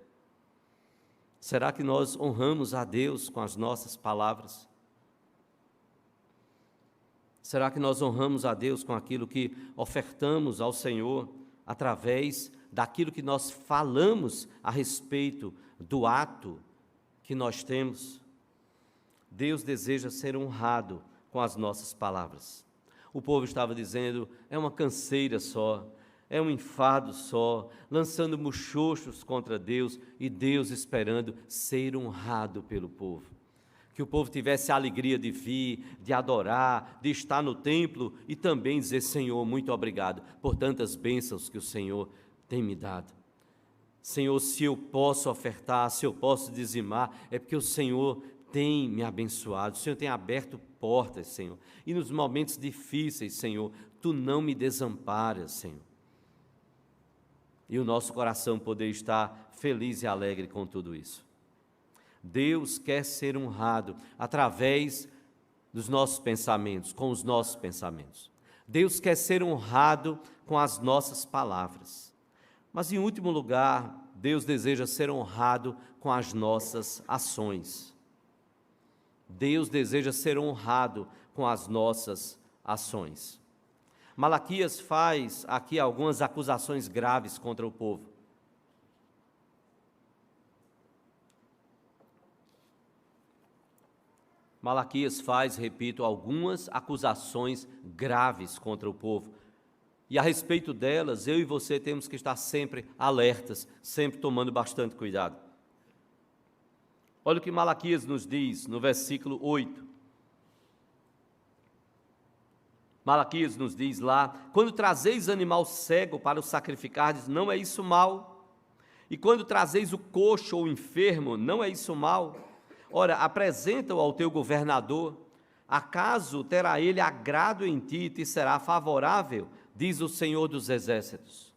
Será que nós honramos a Deus com as nossas palavras? Será que nós honramos a Deus com aquilo que ofertamos ao Senhor, através daquilo que nós falamos a respeito do ato que nós temos? Deus deseja ser honrado com as nossas palavras. O povo estava dizendo: é uma canseira só, é um enfado só, lançando muxoxos contra Deus, e Deus esperando ser honrado pelo povo. Que o povo tivesse a alegria de vir, de adorar, de estar no templo e também dizer: Senhor, muito obrigado por tantas bênçãos que o Senhor tem me dado. Senhor, se eu posso ofertar, se eu posso dizimar, é porque o Senhor tem me abençoado, o Senhor tem aberto portas, Senhor. E nos momentos difíceis, Senhor, Tu não me desamparas, Senhor. E o nosso coração poder estar feliz e alegre com tudo isso. Deus quer ser honrado através dos nossos pensamentos, com os nossos pensamentos. Deus quer ser honrado com as nossas palavras. Mas, em último lugar, Deus deseja ser honrado com as nossas ações. Deus deseja ser honrado com as nossas ações. Malaquias faz aqui algumas acusações graves contra o povo. Malaquias faz, repito, algumas acusações graves contra o povo. E a respeito delas, eu e você temos que estar sempre alertas, sempre tomando bastante cuidado. Olha o que Malaquias nos diz no versículo 8. Malaquias nos diz lá: quando trazeis animal cego para o sacrificardes, não é isso mal? E quando trazeis o coxo ou enfermo, não é isso mal? Ora, apresenta-o ao teu governador, acaso terá ele agrado em ti e te será favorável, diz o Senhor dos Exércitos.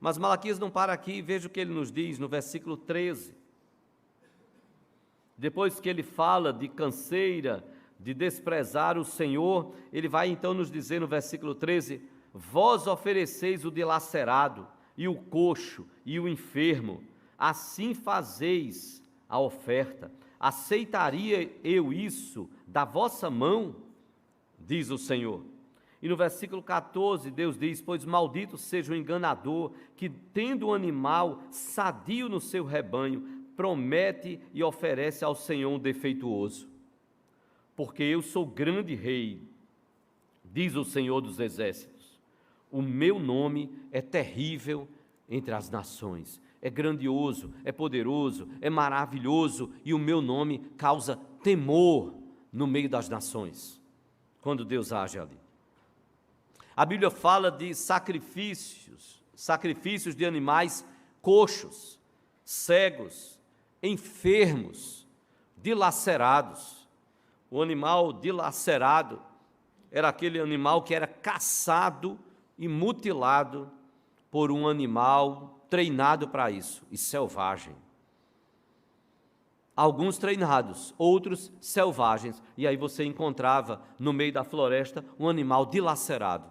Mas Malaquias não para aqui, veja o que ele nos diz no versículo 13. Depois que ele fala de canseira, de desprezar o Senhor, ele vai então nos dizer no versículo 13: vós ofereceis o dilacerado, e o coxo, e o enfermo, assim fazeis a oferta. Aceitaria eu isso da vossa mão? Diz o Senhor. E no versículo 14, Deus diz: pois maldito seja o enganador, que tendo um animal sadio no seu rebanho, promete e oferece ao Senhor um defeituoso. Porque eu sou grande rei, diz o Senhor dos Exércitos. O meu nome é terrível entre as nações. É grandioso, é poderoso, é maravilhoso, e o meu nome causa temor no meio das nações, quando Deus age ali. A Bíblia fala de sacrifícios de animais coxos, cegos, enfermos, dilacerados. O animal dilacerado era aquele animal que era caçado e mutilado por um animal treinado para isso, e selvagem. Alguns treinados, outros selvagens, e aí você encontrava no meio da floresta um animal dilacerado.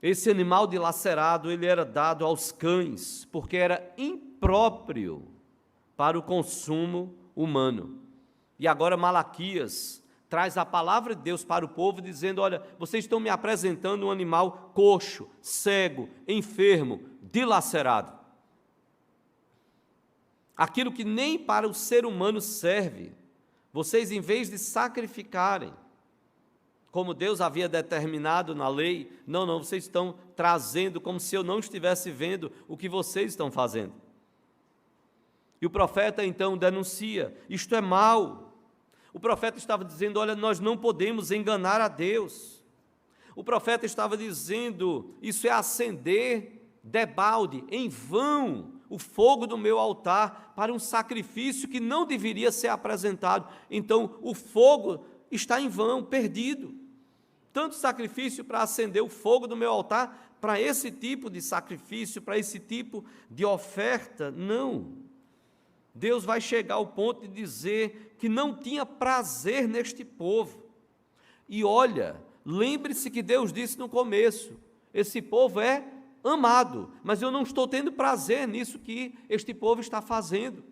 Esse animal dilacerado, ele era dado aos cães, porque era impróprio para o consumo humano. E agora Malaquias traz a palavra de Deus para o povo, dizendo: olha, vocês estão me apresentando um animal coxo, cego, enfermo, dilacerado. Aquilo que nem para o ser humano serve, vocês, em vez de sacrificarem, como Deus havia determinado na lei, não, vocês estão trazendo como se eu não estivesse vendo o que vocês estão fazendo. E o profeta então denuncia: isto é mal. O profeta estava dizendo: olha, nós não podemos enganar a Deus. O profeta estava dizendo: isso é acender debalde, em vão, o fogo do meu altar para um sacrifício que não deveria ser apresentado. Então o fogo está em vão, perdido. Tanto sacrifício para acender o fogo do meu altar, para esse tipo de sacrifício, para esse tipo de oferta, não. Deus vai chegar ao ponto de dizer que não tinha prazer neste povo. E olha, lembre-se que Deus disse no começo: esse povo é amado, mas eu não estou tendo prazer nisso que este povo está fazendo.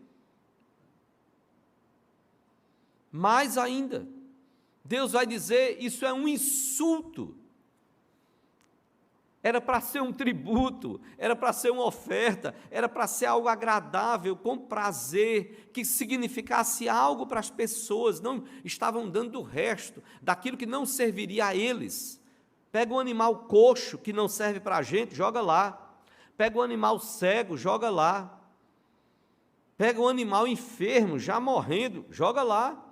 Mais ainda, Deus vai dizer: isso é um insulto. Era para ser um tributo, era para ser uma oferta, era para ser algo agradável, com prazer, que significasse algo para as pessoas. Não estavam dando o resto, daquilo que não serviria a eles. Pega um animal coxo, que não serve para a gente, joga lá. Pega um animal cego, joga lá. Pega um animal enfermo, já morrendo, joga lá.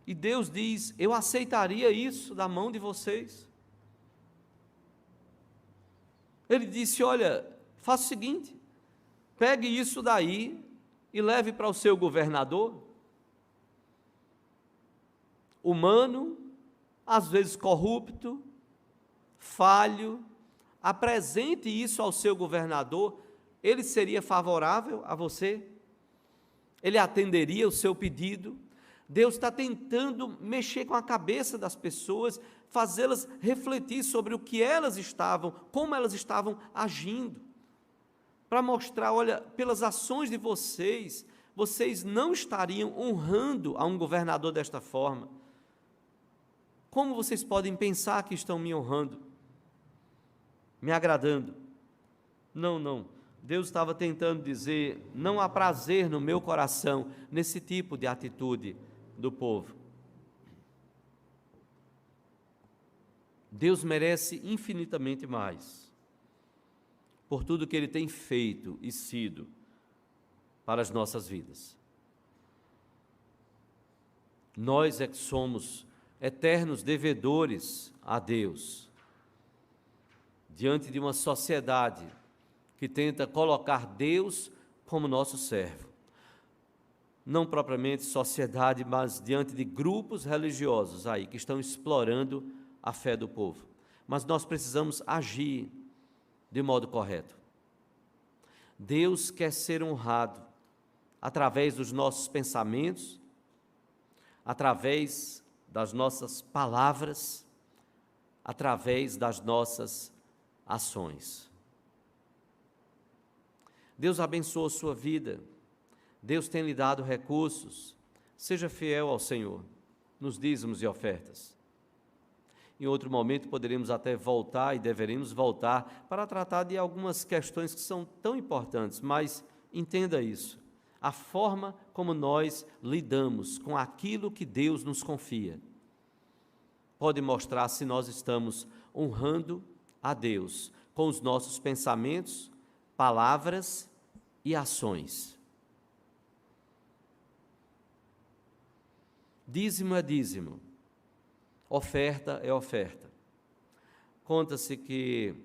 E Deus diz: eu aceitaria isso da mão de vocês. Ele disse: olha, faça o seguinte, pegue isso daí e leve para o seu governador, humano, às vezes corrupto, falho, apresente isso ao seu governador. Ele seria favorável a você? Ele atenderia o seu pedido? Deus está tentando mexer com a cabeça das pessoas, fazê-las refletir sobre o que elas estavam, como elas estavam agindo, para mostrar: olha, pelas ações de vocês, vocês não estariam honrando a um governador desta forma. Como vocês podem pensar que estão me honrando, me agradando? Não, Deus estava tentando dizer: não há prazer no meu coração nesse tipo de atitude do povo. Deus merece infinitamente mais por tudo que Ele tem feito e sido para as nossas vidas. Nós é que somos eternos devedores a Deus, diante de uma sociedade que tenta colocar Deus como nosso servo. Não propriamente sociedade, mas diante de grupos religiosos aí que estão explorando a fé do povo. Mas nós precisamos agir de modo correto. Deus quer ser honrado através dos nossos pensamentos, através das nossas palavras, através das nossas ações. Deus abençoa a sua vida, Deus tem lhe dado recursos, seja fiel ao Senhor, nos dízimos e ofertas. Em outro momento poderemos até voltar e deveremos voltar para tratar de algumas questões que são tão importantes, mas entenda isso, a forma como nós lidamos com aquilo que Deus nos confia, pode mostrar se nós estamos honrando a Deus com os nossos pensamentos, palavras e ações. Dízimo é dízimo, oferta é oferta. Conta-se que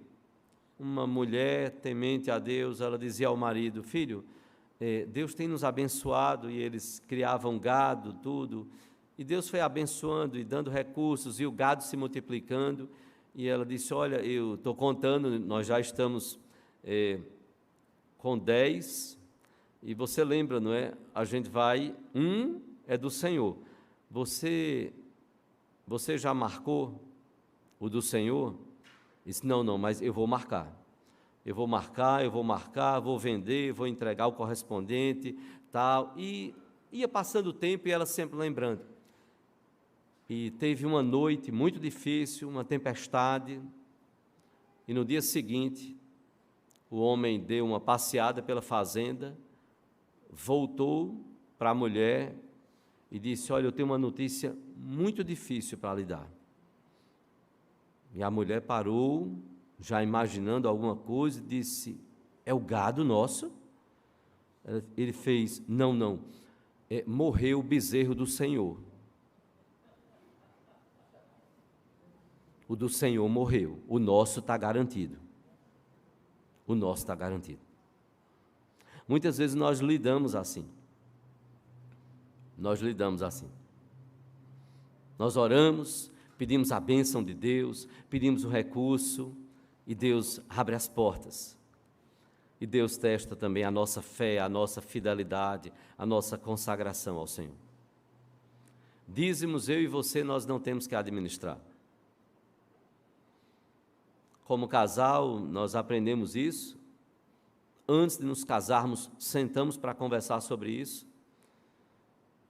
uma mulher temente a Deus, ela dizia ao marido: filho, Deus tem nos abençoado, e eles criavam gado, tudo, e Deus foi abençoando e dando recursos, e o gado se multiplicando, e ela disse: olha, eu estou contando, nós já estamos com 10, e você lembra, não é? A gente vai, é do Senhor. Você já marcou o do Senhor? Disse: não, mas eu vou marcar. Eu vou marcar, vou vender, vou entregar o correspondente, tal. E ia passando o tempo e ela sempre lembrando. E teve uma noite muito difícil, uma tempestade, e no dia seguinte, o homem deu uma passeada pela fazenda, voltou para a mulher e disse: olha, eu tenho uma notícia muito difícil para lhe dar. E a mulher parou, já imaginando alguma coisa, e disse: é o gado nosso? Ele fez: não, morreu o bezerro do Senhor. O do Senhor morreu, o nosso está garantido. O nosso está garantido. Muitas vezes nós lidamos assim. Nós oramos, pedimos a bênção de Deus, pedimos o recurso, e Deus abre as portas. E Deus testa também a nossa fé, a nossa fidelidade, a nossa consagração ao Senhor. Dízimos, eu e você, nós não temos que administrar. Como casal, nós aprendemos isso. Antes de nos casarmos, sentamos para conversar sobre isso,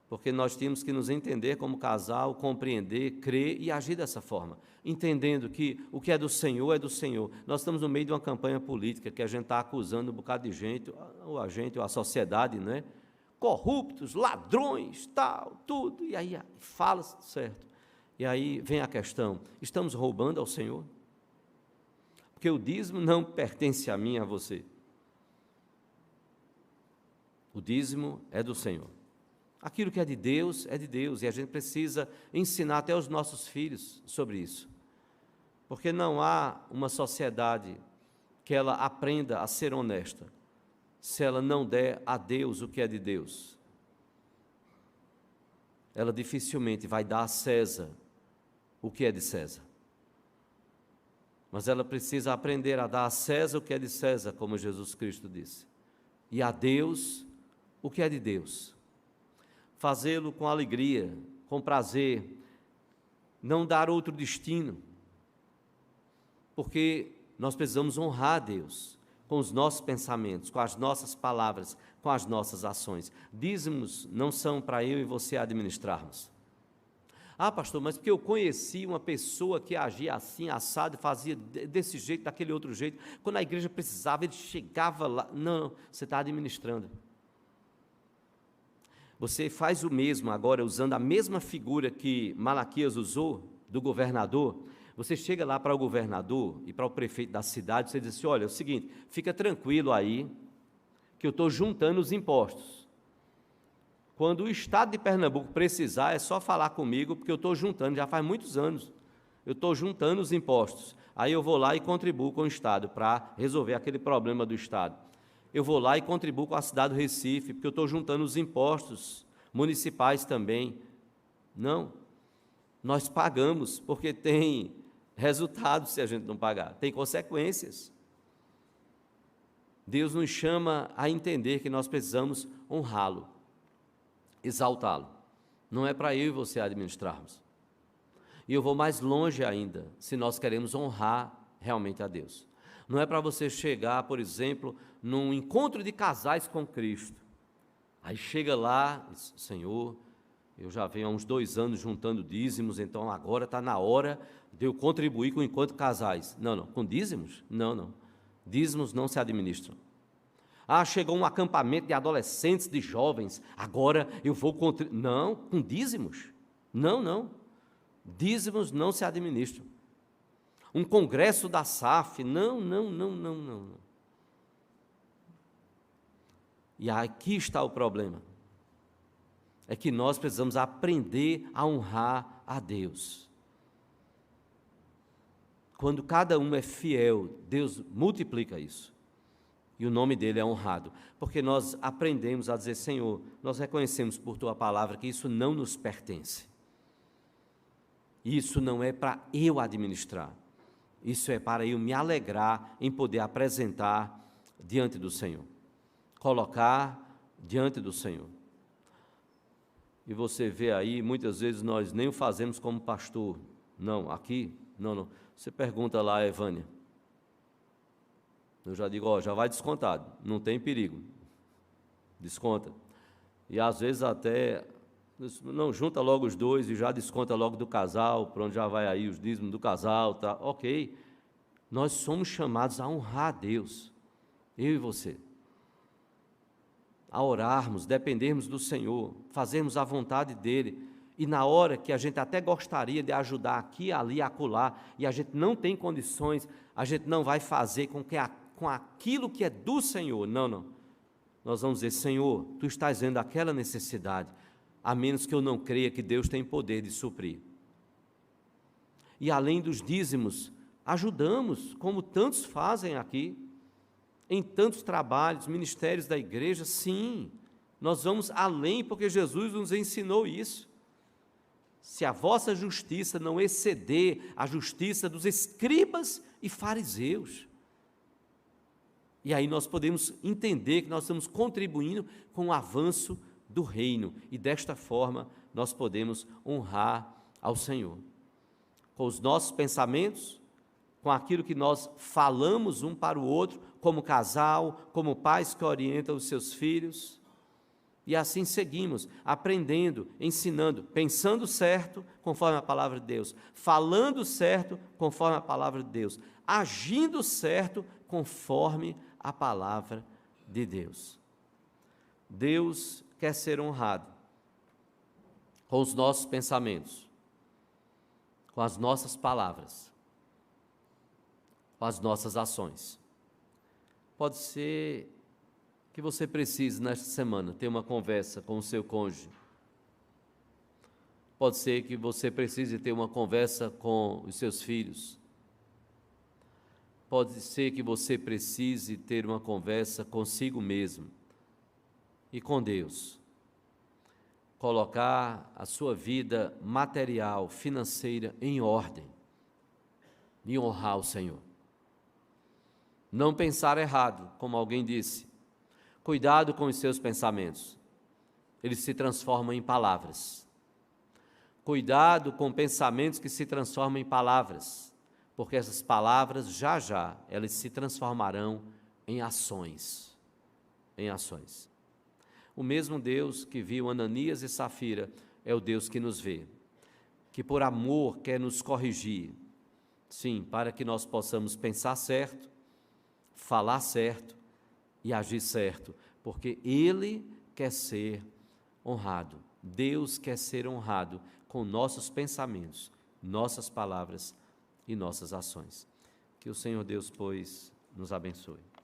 porque nós tínhamos que nos entender como casal, compreender, crer e agir dessa forma, entendendo que o que é do Senhor é do Senhor. Nós estamos no meio de uma campanha política que a gente está acusando um bocado de gente, ou a sociedade, né? Corruptos, ladrões, tal, tudo, e aí fala certo. E aí vem a questão: estamos roubando ao Senhor? Porque o dízimo não pertence a mim, a você. O dízimo é do Senhor. Aquilo que é de Deus, e a gente precisa ensinar até os nossos filhos sobre isso. Porque não há uma sociedade que ela aprenda a ser honesta, se ela não der a Deus o que é de Deus. Ela dificilmente vai dar a César o que é de César. Mas ela precisa aprender a dar a César o que é de César, como Jesus Cristo disse, e a Deus o que é de Deus. Fazê-lo com alegria, com prazer, não dar outro destino, porque nós precisamos honrar a Deus com os nossos pensamentos, com as nossas palavras, com as nossas ações. Dízimos não são para eu e você administrarmos. Ah, pastor, mas porque eu conheci uma pessoa que agia assim, assado, fazia desse jeito, daquele outro jeito. Quando a igreja precisava, ele chegava lá. Não, você está administrando. Você faz o mesmo agora, usando a mesma figura que Malaquias usou, do governador. Você chega lá para o governador e para o prefeito da cidade, você diz assim, olha, é o seguinte, fica tranquilo aí, que eu estou juntando os impostos. Quando o estado de Pernambuco precisar, é só falar comigo, porque eu estou juntando, já faz muitos anos, eu estou juntando os impostos. Aí eu vou lá e contribuo com o estado, para resolver aquele problema do estado. Eu vou lá e contribuo com a cidade do Recife, porque eu estou juntando os impostos municipais também. Não, nós pagamos, porque tem resultado se a gente não pagar, tem consequências. Deus nos chama a entender que nós precisamos honrá-lo, exaltá-lo. Não é para eu e você administrarmos. E eu vou mais longe ainda, se nós queremos honrar realmente a Deus. Não é para você chegar, por exemplo, num encontro de casais com Cristo. Aí chega lá, diz, Senhor, eu já venho há uns 2 anos juntando dízimos, então agora está na hora de eu contribuir com o encontro de casais. Não, com dízimos? Não. Dízimos não se administram. Ah, chegou um acampamento de adolescentes, de jovens, agora eu vou contribuir. Não, com dízimos? Não. Dízimos não se administram. Um congresso da SAF? Não. E aqui está o problema. É que nós precisamos aprender a honrar a Deus. Quando cada um é fiel, Deus multiplica isso. E o nome dele é honrado. Porque nós aprendemos a dizer, Senhor, nós reconhecemos por Tua palavra que isso não nos pertence. Isso não é para eu administrar. Isso é para eu me alegrar em poder apresentar diante do Senhor. Colocar diante do Senhor. E você vê aí, muitas vezes nós nem o fazemos como pastor. Não, aqui, não. Você pergunta lá, Evânia. Eu já digo, já vai descontado, não tem perigo. Desconta. E às vezes até, não, junta logo os dois e já desconta logo do casal, para onde já vai aí os dízimos do casal, tá? Ok. Nós somos chamados a honrar a Deus, eu e você. A orarmos, dependermos do Senhor, fazermos a vontade dEle, e na hora que a gente até gostaria de ajudar aqui, ali, acolá, e a gente não tem condições, a gente não vai fazer com aquilo que é do Senhor, não. Nós vamos dizer, Senhor, Tu estás vendo aquela necessidade, a menos que eu não creia que Deus tem poder de suprir. E além dos dízimos, ajudamos, como tantos fazem aqui, em tantos trabalhos, ministérios da igreja, sim, nós vamos além, porque Jesus nos ensinou isso. Se a vossa justiça não exceder a justiça dos escribas e fariseus, e aí nós podemos entender que nós estamos contribuindo com o avanço do reino, e desta forma nós podemos honrar ao Senhor. Com os nossos pensamentos, com aquilo que nós falamos um para o outro, como casal, como pais que orientam os seus filhos, e assim seguimos, aprendendo, ensinando, pensando certo, conforme a palavra de Deus, falando certo, conforme a palavra de Deus, agindo certo, conforme a palavra de Deus. Deus quer ser honrado com os nossos pensamentos, com as nossas palavras, com as nossas ações. Pode ser que você precise, nesta semana, ter uma conversa com o seu cônjuge. Pode ser que você precise ter uma conversa com os seus filhos. Pode ser que você precise ter uma conversa consigo mesmo e com Deus. Colocar a sua vida material, financeira em ordem e honrar o Senhor. Não pensar errado, como alguém disse. Cuidado com os seus pensamentos. Eles se transformam em palavras. Cuidado com pensamentos que se transformam em palavras, porque essas palavras, já, elas se transformarão em ações. Em ações. O mesmo Deus que viu Ananias e Safira é o Deus que nos vê. que por amor quer nos corrigir. Sim, para que nós possamos pensar certo, falar certo e agir certo, porque Ele quer ser honrado. Deus quer ser honrado com nossos pensamentos, nossas palavras e nossas ações. Que o Senhor Deus, pois, nos abençoe.